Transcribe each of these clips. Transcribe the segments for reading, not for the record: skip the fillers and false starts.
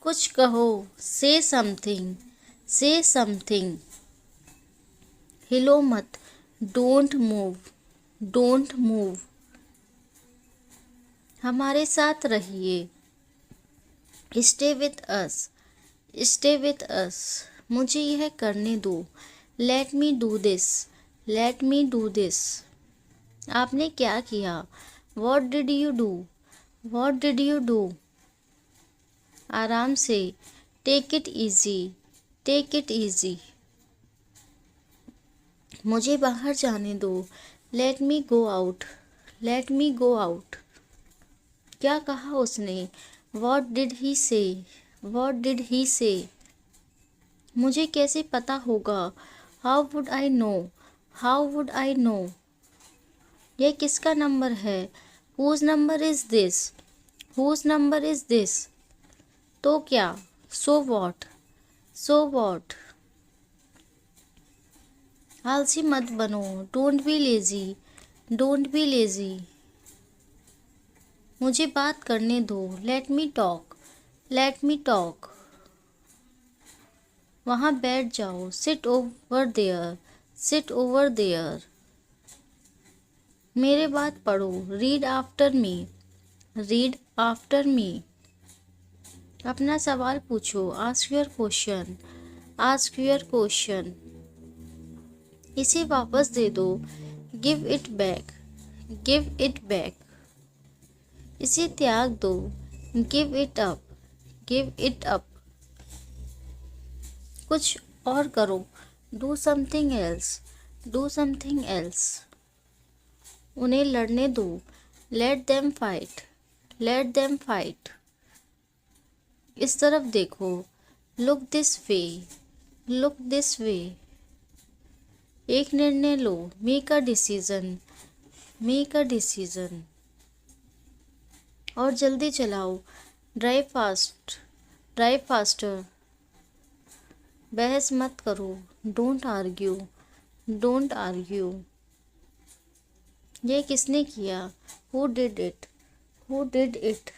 कुछ कहो, से समथिंग, से समथिंग। हिलो मत, डोंट मूव, डोंट मूव। हमारे साथ रहिए, stay with us, stay with us. मुझे यह करने दो, let me do this, let me do this. आपने क्या किया, what did you do, what did you do. आराम से, take it easy, take it easy. मुझे बाहर जाने दो, let me go out, let me go out. क्या कहा उसने, वॉट डिड ही से, वॉट डिड ही से। मुझे कैसे पता होगा, how would I know, how would I know. यह किसका नंबर है, whose number is this, whose number is this. तो क्या, सो वॉट, सो वॉट। आलसी मत बनो, don't be lazy, don't be lazy. मुझे बात करने दो, let me talk, let me talk. वहाँ बैठ जाओ, sit over there, sit over there. मेरे बाद पढ़ो, read after me, read after me. अपना सवाल पूछो, ask your question, ask your question. इसे वापस दे दो, give it back, give it back. इसे त्याग दो, give it up, give it up. कुछ और करो, do something else, do something else. उन्हें लड़ने दो, let them fight, let them fight. इस तरफ देखो, look this way, look this way. एक निर्णय लो, make a decision, make a decision. और जल्दी चलाओ, ड्राइव फास्ट, ड्राइव फास्टर। बहस मत करो, डोंट आर्ग्यू, डोंट आर्ग्यू। ये किसने किया, who did it, who did it.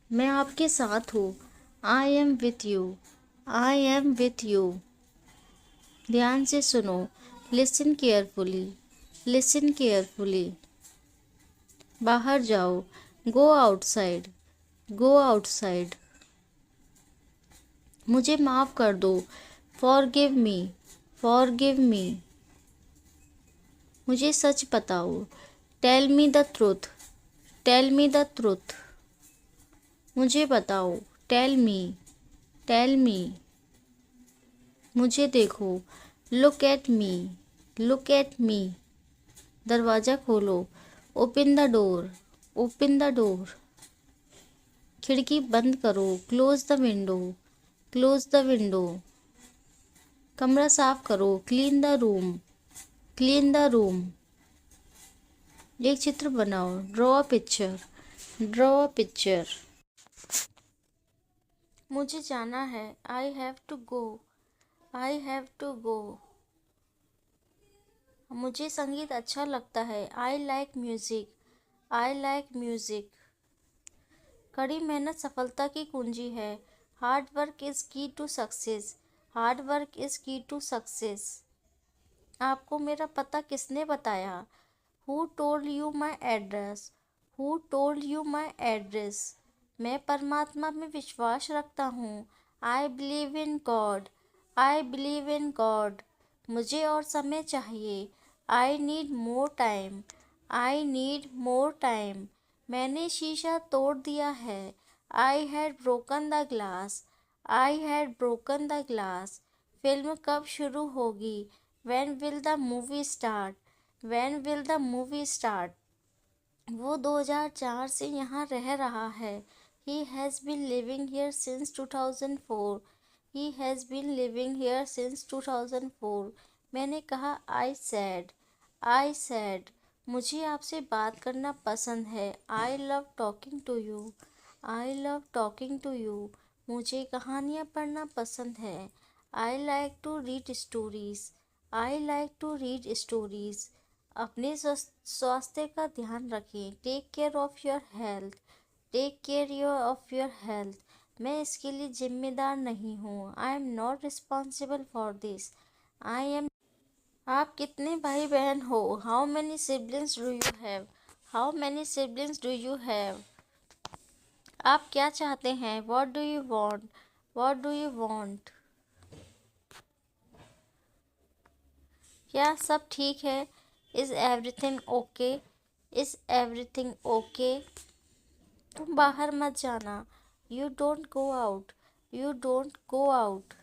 मैं आपके साथ हूँ, I am with you, I am with you. ध्यान से सुनो, लिसन केयरफुली, लिसन केयरफुली। बाहर जाओ, गो आउटसाइड, गो आउटसाइड। मुझे माफ़ कर दो, फॉरगिव मी, फॉरगिव मी। मुझे सच बताओ, tell me the truth, tell me the truth. मुझे बताओ, टेल मी, टेल मी। मुझे देखो, look at me, look at me. दरवाज़ा खोलो, open the door, open the door. खिड़की बंद करो, close the window, close the window. कमरा साफ करो, clean the room, clean the room. एक चित्र बनाओ, draw a picture, draw a picture. मुझे जाना है, I have to go, I have to go. मुझे संगीत अच्छा लगता है, I like music, I like music. कड़ी मेहनत सफलता की कुंजी है, hard work is key to success, hard work is key to success. आपको मेरा पता किसने बताया, who told you my address, who told you my address. मैं परमात्मा में विश्वास रखता हूँ, I believe in God, I believe in God. मुझे और समय चाहिए, I need more time, I need more time. मैंने शीशा तोड़ दिया है, I had broken the glass, I had broken the glass. Film कब शुरू होगी, when will the movie start, when will the movie start. वो 2004 से यहाँ रह रहा है, he has been living here since 2004, he has been living here since 2004। मैंने कहा, आई सैड, आई सैड। मुझे आपसे बात करना पसंद है, I love talking to you, I love talking to you. मुझे कहानियाँ पढ़ना पसंद है, I like to read stories, I like to read stories. अपने स्वास्थ्य का ध्यान रखें, take care of your health, take care of your health. मैं इसके लिए जिम्मेदार नहीं हूँ। I am not responsible for this. I am. आप कितने भाई बहन हो? How many siblings do you have? How many siblings do you have? आप क्या चाहते हैं? What do you want? What do you want? क्या सब ठीक है? Is everything okay? Is everything okay? तुम बाहर मत जाना। You don't go out. You don't go out.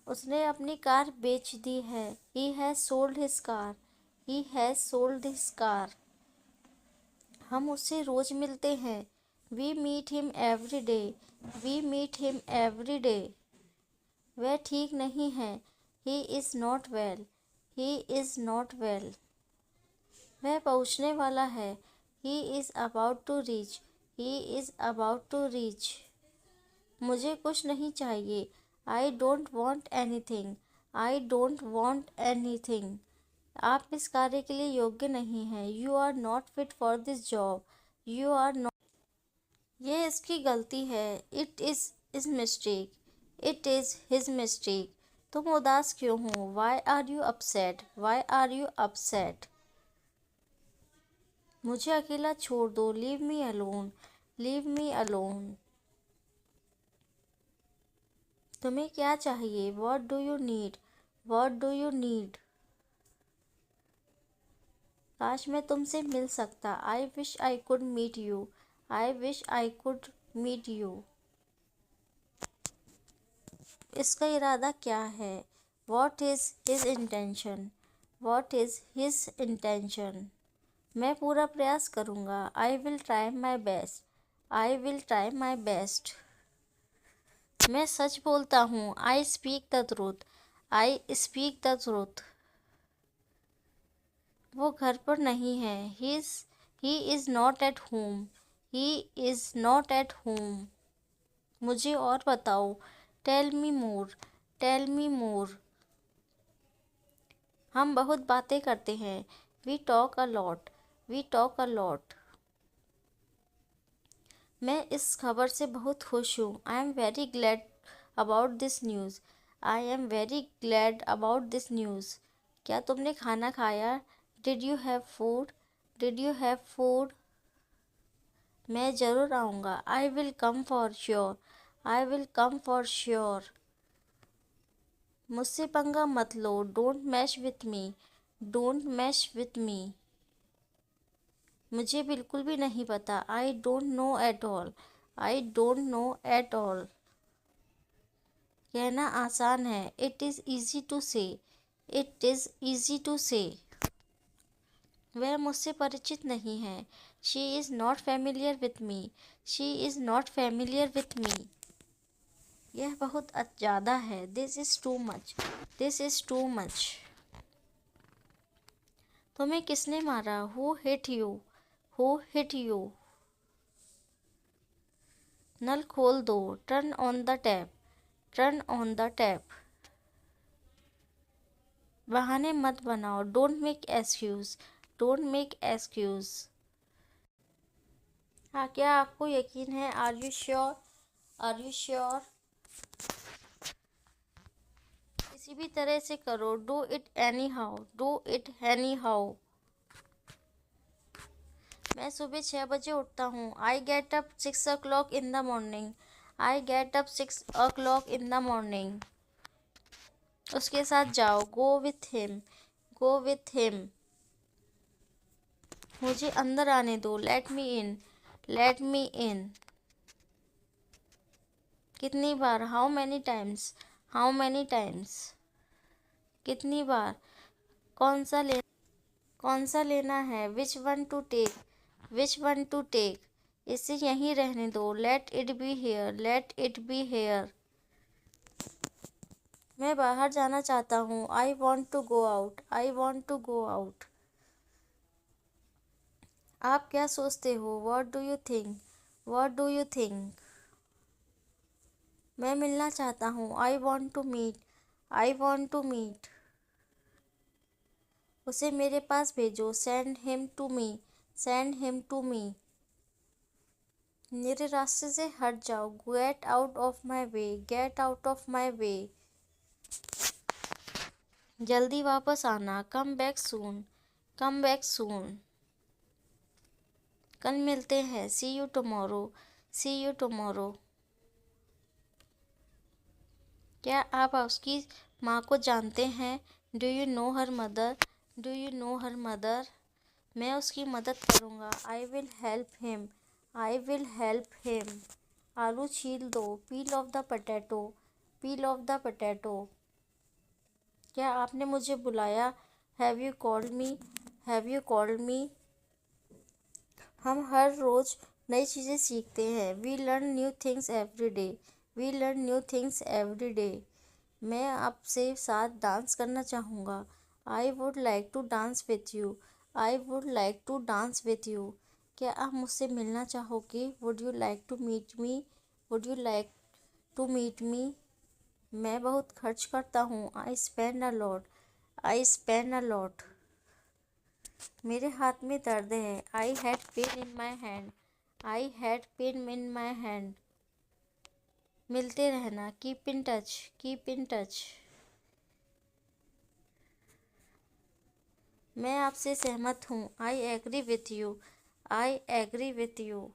उसने अपनी कार बेच दी है। He has sold his car. He has sold his car. हम उससे रोज़ मिलते हैं। We meet him every day. We meet him every day. वह ठीक नहीं है। He is not well. He is not well. वह पहुँचने वाला है। He is about to reach. He is about to reach. मुझे कुछ नहीं चाहिए। I don't want anything. I don't want anything. आप इस कार्य के लिए योग्य नहीं हैं। You are not fit for this job. You are not. यह इसकी गलती है। It is his mistake. It is his mistake. तुम उदास क्यों हो? Why are you upset? Why are you upset? मुझे अकेला छोड़ दो। Leave me alone. Leave me alone. तुम्हें क्या चाहिए? What do you need? What do you need? काश मैं तुमसे मिल सकता। I wish I could meet you. I wish I could meet you. इसका इरादा क्या है? What is his intention? What is his intention? मैं पूरा प्रयास करूँगा। I will try my best. I will try my best. मैं सच बोलता हूँ। I speak the truth. I speak the truth. वो घर पर नहीं है। He is not at home. He is not at home. मुझे और बताओ। Tell me more. Tell me more. हम बहुत बातें करते हैं। We talk a lot. We talk a lot. मैं इस खबर से बहुत खुश हूँ। I am very glad about this news. I am very glad about this news. क्या तुमने खाना खाया? Did you have food? Did you have food? मैं ज़रूर आऊँगा। I will come for sure. I will come for sure. मुझसे पंगा मत लो। Don't mess with me. Don't mess with me. मुझे बिल्कुल भी नहीं पता। I don't know at all. I don't know at all. कहना आसान है। It is easy to say. It is easy to say. वह मुझसे परिचित नहीं है। She is not familiar with me. She is not familiar with me. यह बहुत ज़्यादा है। This is too much. This is too much. तुम्हें किसने मारा? Who hit you? Who hit you? नल खोल दो। Turn on the tap. Turn on the tap. बहाने मत बनाओ। Don't make excuse. Don't make excuse. हाँ, क्या आपको यकीन है? Are you sure? Are you sure? किसी भी तरह से करो। Do it anyhow. Do it anyhow. मैं सुबह 6 बजे उठता हूँ। I get up 6 o'clock in the morning. I get up 6 o'clock in the morning. उसके साथ जाओ। Go with him. Go with him. मुझे अंदर आने दो। Let me in. Let me in. कितनी बार? How many times? How many times? कितनी बार? कौन सा लेना है? Which one to take? Which one to take? इसे यहीं रहने दो। Let it be here. Let it be here. मैं बाहर जाना चाहता हूँ। I want to go out. I want to go out. आप क्या सोचते हो? What do you think? What do you think? मैं मिलना चाहता हूँ। I want to meet. I want to meet. उसे मेरे पास भेजो। Send him to me. Send him to me. मेरे रास्ते से हट जाओ, get out of my way, get out of my way. जल्दी वापस आना, come back soon, come back soon. कल मिलते हैं, see you tomorrow, see you tomorrow. क्या आप उसकी माँ को जानते हैं? Do you know her mother, do you know her mother? मैं उसकी मदद करूँगा, I will help him, I will help him. आलू छील दो, peel off the potato, peel off the potato. क्या आपने मुझे बुलाया? Have you called me, have you called me? हम हर रोज़ नई चीज़ें सीखते हैं, we learn new things every day, we learn new things every day. मैं आपसे साथ डांस करना चाहूँगा, I would like to dance with you, I would like to dance with you. क्या आप मुझसे मिलना चाहोगे? Would you like to meet me, would you like to meet me? मैं बहुत खर्च करता हूँ, I spend a lot, I spend a lot. मेरे हाथ में दर्द है, I had pain in my hand, I had pain in my hand. मिलते रहना, keep in touch, keep in touch. मैं आपसे सहमत हूँ, I agree with you, I agree with you.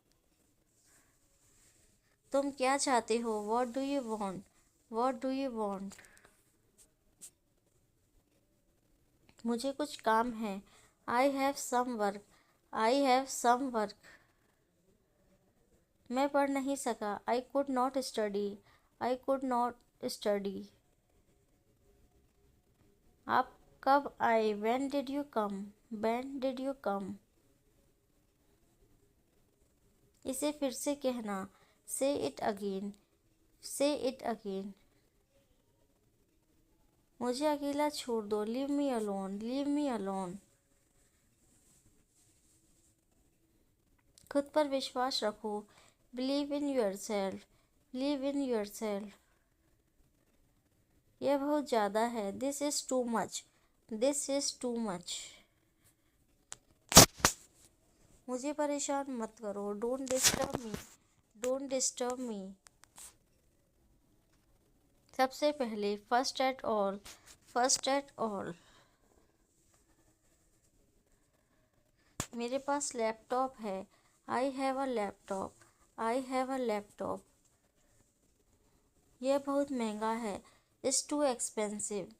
तुम क्या चाहते हो? What do you want, what do you want? मुझे कुछ काम है, I have some work, I have some work. मैं पढ़ नहीं सका, I could not study, I could not study. आप कब आए? When did you come, when did you come? इसे फिर से कहना, से इट अगेन, से इट अगेन। मुझे अकेला छोड़ दो, leave me alone, leave me alone. खुद पर विश्वास रखो, believe in your self, believe in your self. यह बहुत ज़्यादा है, this is too much, this is too much. मुझे परेशान मत करो, don't disturb me, don't disturb me. सबसे पहले, first at all, first at all. मेरे पास लैपटॉप है, I have a laptop, I have a laptop. यह बहुत महंगा है, it's too expensive,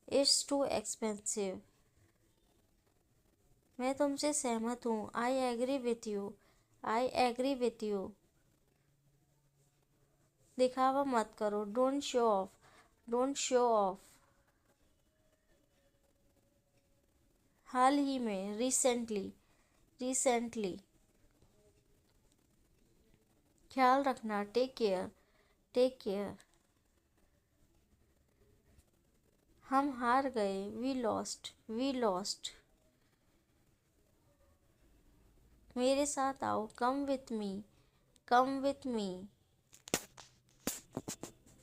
it's too expensive. मैं तुमसे सहमत हूँ, I agree with you, I agree with you. दिखावा मत करो, don't show off, don't show off. हाल ही में, रिसेंटली, रिसेंटली। ख्याल रखना, टेक केयर, टेक केयर। हम हार गए, वी लॉस्ट, वी लॉस्ट। मेरे साथ आओ, come with me, come with me.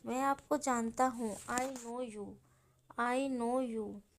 मैं आपको जानता हूँ, I know you, I know you.